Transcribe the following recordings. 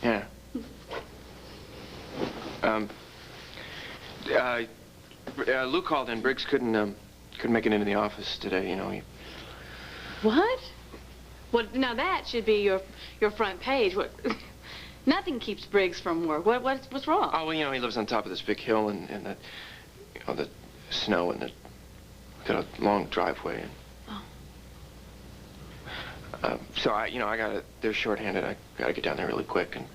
Yeah. Lou called in. Briggs couldn't make it into the office today, you know. What? Well, now that should be your front page. What? Nothing keeps Briggs from work. What's wrong? Oh, well, you know, he lives on top of this big hill, and the, you know, the snow, and got a long driveway. And, so they're shorthanded. I gotta get down there really quick, and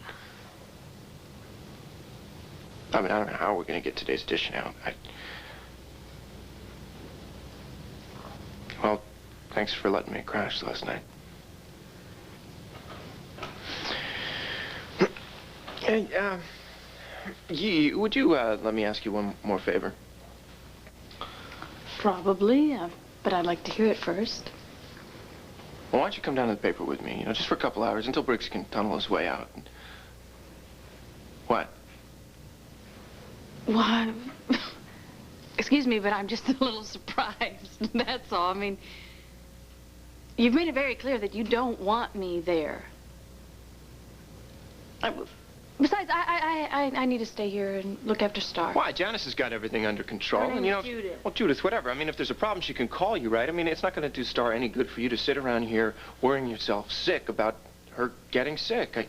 I mean, I don't know how we're gonna get today's edition out. Well, thanks for letting me crash last night. Hey, would you let me ask you one more favor? Probably, but I'd like to hear it first. Well, why don't you come down to the paper with me, you know, just for a couple hours until Briggs can tunnel his way out. What? Why? Excuse me, but I'm just a little surprised. That's all. I mean, you've made it very clear that you don't want me there. Besides, I need to stay here and look after Star. Why? Janice has got everything under control. Her and, you know, Judith. Well, Judith, whatever. I mean, if there's a problem, she can call you, right? I mean, it's not going to do Star any good for you to sit around here worrying yourself sick about her getting sick.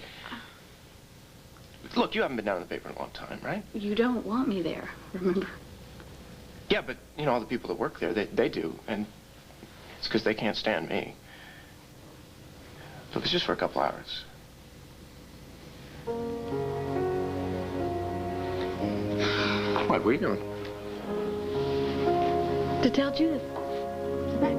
Look, you haven't been down in the paper in a long time, right? You don't want me there, remember? Yeah, but, you know, all the people that work there, they do. And it's because they can't stand me. Look, it's just for a couple hours. What, where are you going? To tell Judith. Sit back.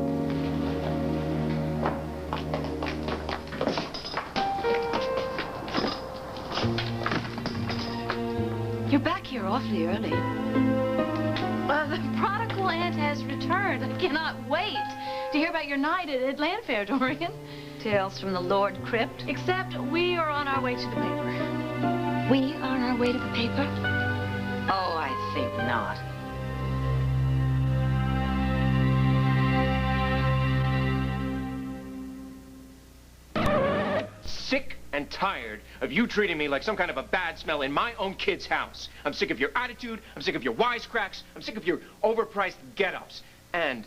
You're back here awfully early. The prodigal aunt has returned. I cannot wait to hear about your night at Landfair, Dorian. Tales from the Lord Crypt. Except we are on our way to the paper. We are on our way to the paper? Oh, I think not. Sick and tired of you treating me like some kind of a bad smell in my own kid's house. I'm sick of your attitude. I'm sick of your wisecracks. I'm sick of your overpriced get-ups. And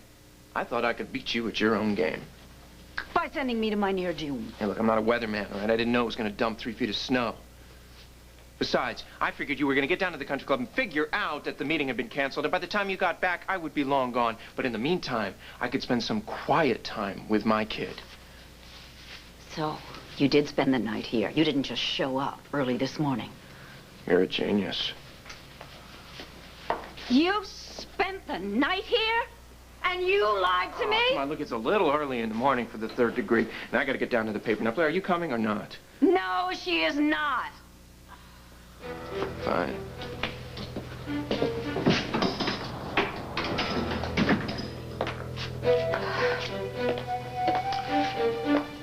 I thought I could beat you at your own game. By sending me to my near doom. Hey, look, I'm not a weatherman, all right? I didn't know it was going to dump 3 feet of snow. Besides, I figured you were going to get down to the country club and figure out that the meeting had been canceled, and by the time you got back, I would be long gone. But in the meantime, I could spend some quiet time with my kid. So, you did spend the night here. You didn't just show up early this morning. You're a genius. You spent the night here? And you lied to me? Come on, look, it's a little early in the morning for the 3rd degree, and I got to get down to the paper. Now, Blair, are you coming or not? No, she is not. Fine.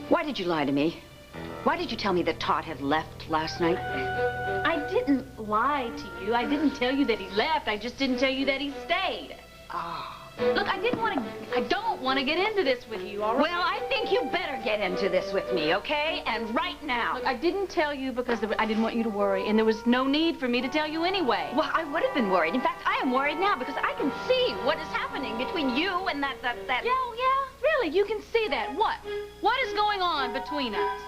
Why did you lie to me? Why did you tell me that Todd had left last night? I didn't lie to you. I didn't tell you that he left. I just didn't tell you that he stayed. Oh. Look, I don't want to get into this with you, all right? Well, I think you better get into this with me, okay? And right now. Look, I didn't tell you because I didn't want you to worry, and there was no need for me to tell you anyway. Well, I would have been worried. In fact, I am worried now because I can see what is happening between you and that... Yeah, really, you can see that. What? What is going on between us?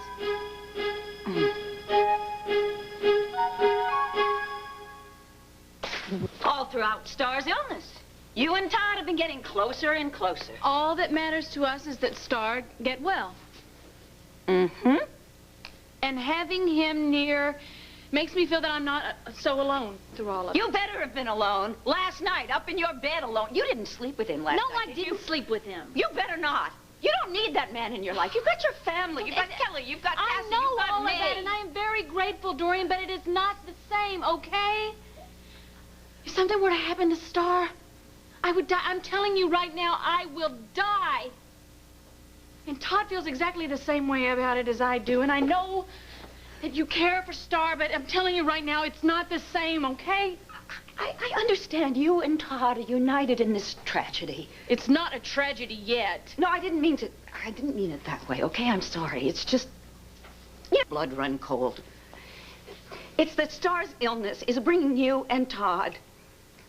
All throughout Star's illness. You and Todd have been getting closer and closer. All that matters to us is that Star get well. Mm-hmm. And having him near makes me feel that I'm not so alone through all of it. You better have been alone. Last night, up in your bed alone. You didn't sleep with him last night. No, I didn't sleep with him. You better not. You don't need that man in your life. You've got your family. You've got Kelly. You've got Cassie. I know you've got all me. of that, and I am very grateful, Dorian, but it is not the same, okay? If something were to happen to Star, I would die. I'm telling you right now, I will die. And Todd feels exactly the same way about it as I do, and I know that you care for Star, but I'm telling you right now, it's not the same, okay? I understand you and Todd are united in this tragedy. It's not a tragedy yet. No, I didn't mean it that way, okay? I'm sorry. It's just, you know, blood run cold. It's that Star's illness is bringing you and Todd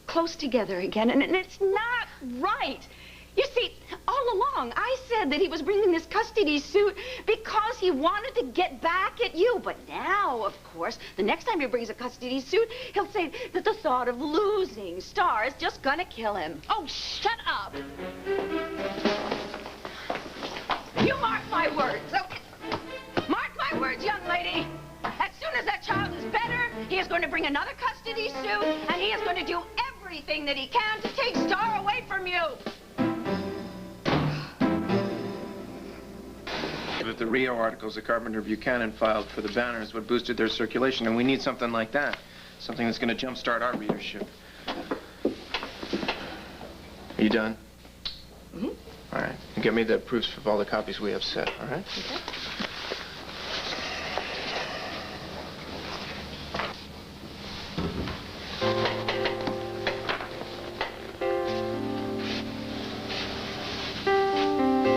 close together again, and it's not right. You see, all along, I said that he was bringing this custody suit because he wanted to get back at you. But now, of course, the next time he brings a custody suit, he'll say that the thought of losing Star is just gonna kill him. Oh, shut up. You mark my words, okay? Mark my words, young lady. As soon as that child is better, he is going to bring another custody suit, and he is going to do everything that he can to take Star away from you. But the Rio articles that Carpenter Buchanan filed for the Banner is what boosted their circulation, and we need something like that. Something that's going to jumpstart our readership. Are you done? Mm-hmm. All right. And get me the proofs of all the copies we have set, all right? Okay.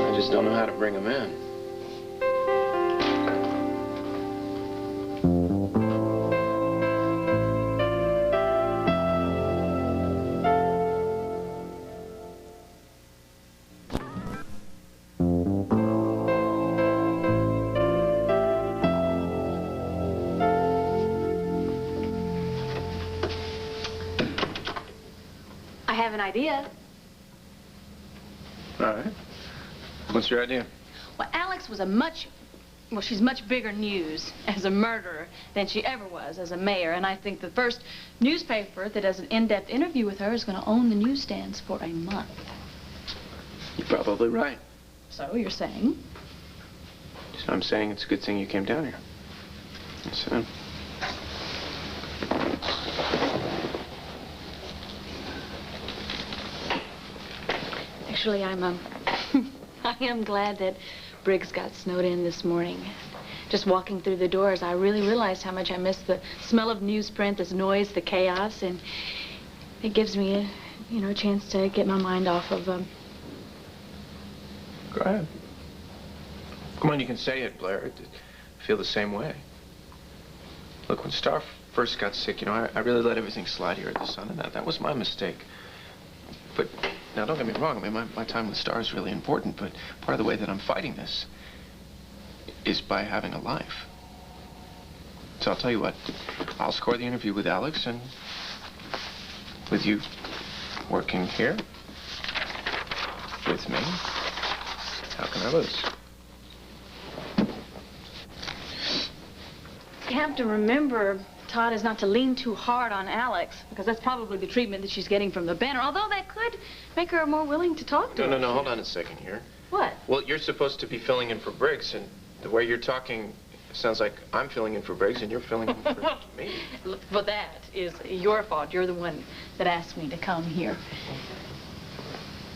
I just don't know how to bring them in. I have an idea. All right. What's your idea? Well, Alex was she's much bigger news as a murderer than she ever was as a mayor. And I think the first newspaper that does an in-depth interview with her is going to own the newsstands for a month. You're probably right. So you're saying? So I'm saying it's a good thing you came down here. Yes, sir. Actually, I am glad that Briggs got snowed in this morning. Just walking through the doors, I really realized how much I missed the smell of newsprint, this noise, the chaos, and it gives me a chance to get my mind off of, Go ahead. Come on, you can say it, Blair. I feel the same way. Look, when Star first got sick, I really let everything slide here at the Sun, and that was my mistake. But now, don't get me wrong. I mean, my time with Star is really important, but part of the way that I'm fighting this is by having a life. So I'll tell you what. I'll score the interview with Alex, and with you working here with me, how can I lose? You have to remember, Todd, is not to lean too hard on Alex, because that's probably the treatment that she's getting from the Banner, although that could make her more willing to talk to us. No, hold on a second here. What? Well, you're supposed to be filling in for Briggs, and the way you're talking sounds like I'm filling in for Briggs and you're filling in for me. Well, that is your fault. You're the one that asked me to come here.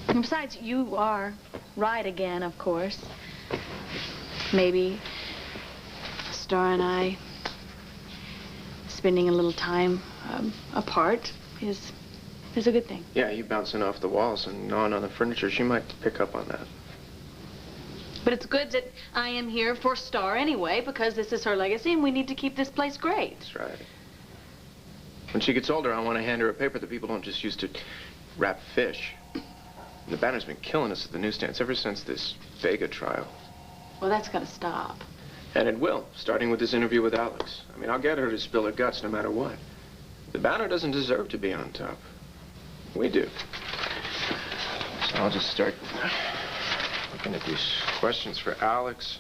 And besides, you are right again, of course. Maybe Star and I spending a little time apart is a good thing. Yeah, you bouncing off the walls and gnawing on the furniture. She might pick up on that. But it's good that I am here for Star anyway, because this is her legacy and we need to keep this place great. That's right. When she gets older, I want to hand her a paper that people don't just use to wrap fish. The Banner's been killing us at the newsstands ever since this Vega trial. Well, that's got to stop. And it will, starting with this interview with Alex. I mean, I'll get her to spill her guts no matter what. The Banner doesn't deserve to be on top. We do. So I'll just start looking at these questions for Alex.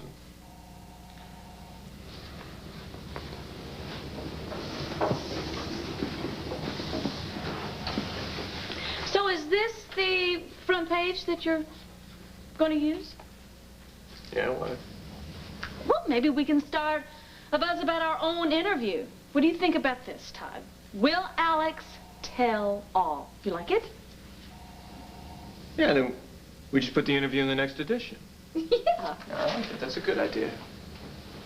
So is this the front page that you're going to use? Yeah, what? Well, maybe we can start a buzz about our own interview. What do you think about this, Todd? Will Alex tell all? You like it? Yeah, then we just put the interview in the next edition. Yeah. I like it. That's a good idea.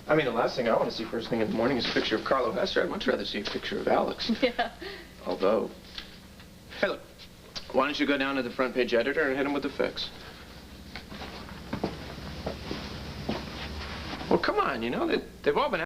I mean, the last thing I want to see first thing in the morning is a picture of Carlo Hester. I'd much rather see a picture of Alex. Yeah. Although, hey, look, why don't you go down to the front page editor and hit him with the fix? Well, come on, they've all been